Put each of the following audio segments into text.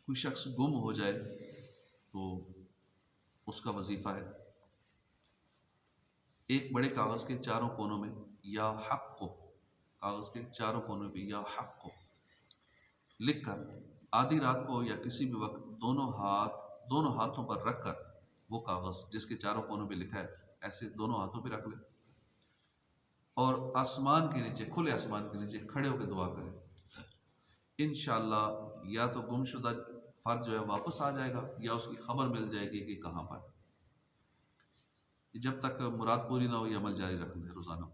کوئی شخص گم ہو جائے تو اس کا وظیفہ ہے ایک بڑے کاغذ کے چاروں کونوں میں یا حق کو، کاغذ کے چاروں کونوں پہ یا حق کو لکھ کر آدھی رات کو یا کسی بھی وقت دونوں ہاتھوں پر رکھ کر وہ کاغذ جس کے چاروں کونوں پہ لکھا ہے ایسے دونوں ہاتھوں پہ رکھ لے اور آسمان کے نیچے، کھلے آسمان کے نیچے کھڑے ہو کے دعا کرے، انشاءاللہ یا تو گم شدہ فرد جو ہے واپس آ جائے گا یا اس کی خبر مل جائے گی کہ کہاں پر، جب تک مراد پوری نہ ہو یہ عمل جاری رکھنا ہے روزانہ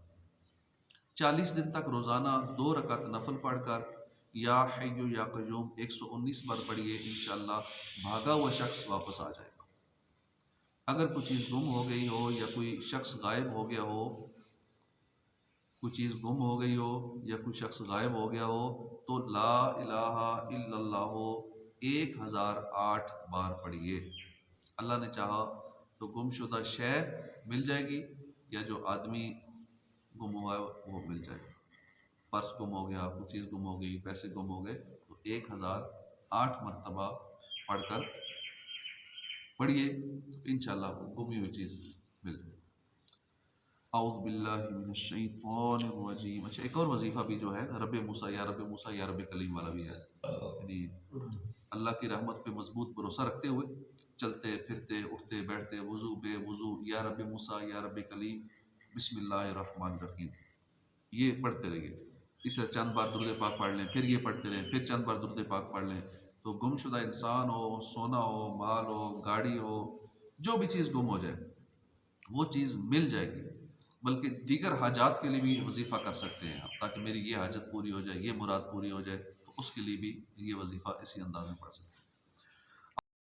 40 دن تک روزانہ 2 رکعت نفل پڑھ کر یا حی یا قیوم 119 بار پڑھیے، انشاءاللہ بھاگا ہوا شخص واپس آ جائے گا۔ اگر کوئی چیز گم ہو گئی ہو یا کوئی شخص غائب ہو گیا ہو، کوئی چیز گم ہو گئی ہو یا کوئی شخص غائب ہو گیا ہو تو لا الہ الا اللہ 1008 بار پڑھیے، اللہ نے چاہا تو گم شدہ شے مل جائے گی یا جو آدمی گم ہوا ہے وہ مل جائے گا۔ پرس گم ہو گیا، کوئی چیز گم ہو گئی، پیسے گم ہو گئے تو 1008 مرتبہ پڑھ کر پڑھیے انشاءاللہ گمی ہوئی چیز مل جائے۔ اعوذ باللہ من الشیطان الرجیم۔ اچھا ایک اور وظیفہ بھی جو ہے رب موسیٰ یا رب موسیٰ یا رب کلیم والا بھی ہے، یعنی اللہ کی رحمت پہ مضبوط بھروسہ رکھتے ہوئے چلتے پھرتے اٹھتے بیٹھتے وضو بے وضو یا رب موسیٰ یا رب کلیم بسم اللہ الرحمن الرحیم یہ پڑھتے رہیے۔ اس طرح چند بار درود پاک پڑھ لیں، پھر یہ پڑھتے رہیں، پھر چند بار درود پاک پڑھ لیں تو گم شدہ انسان ہو، سونا ہو، مال ہو، گاڑی ہو، جو بھی چیز گم ہو جائے وہ چیز مل جائے گی۔ بلکہ دیگر حاجات کے لیے بھی وظیفہ کر سکتے ہیں آپ، تاکہ میری یہ حاجت پوری ہو جائے، یہ مراد پوری ہو جائے، تو اس کے لیے بھی یہ وظیفہ اسی انداز میں پڑھ سکتے ہیں۔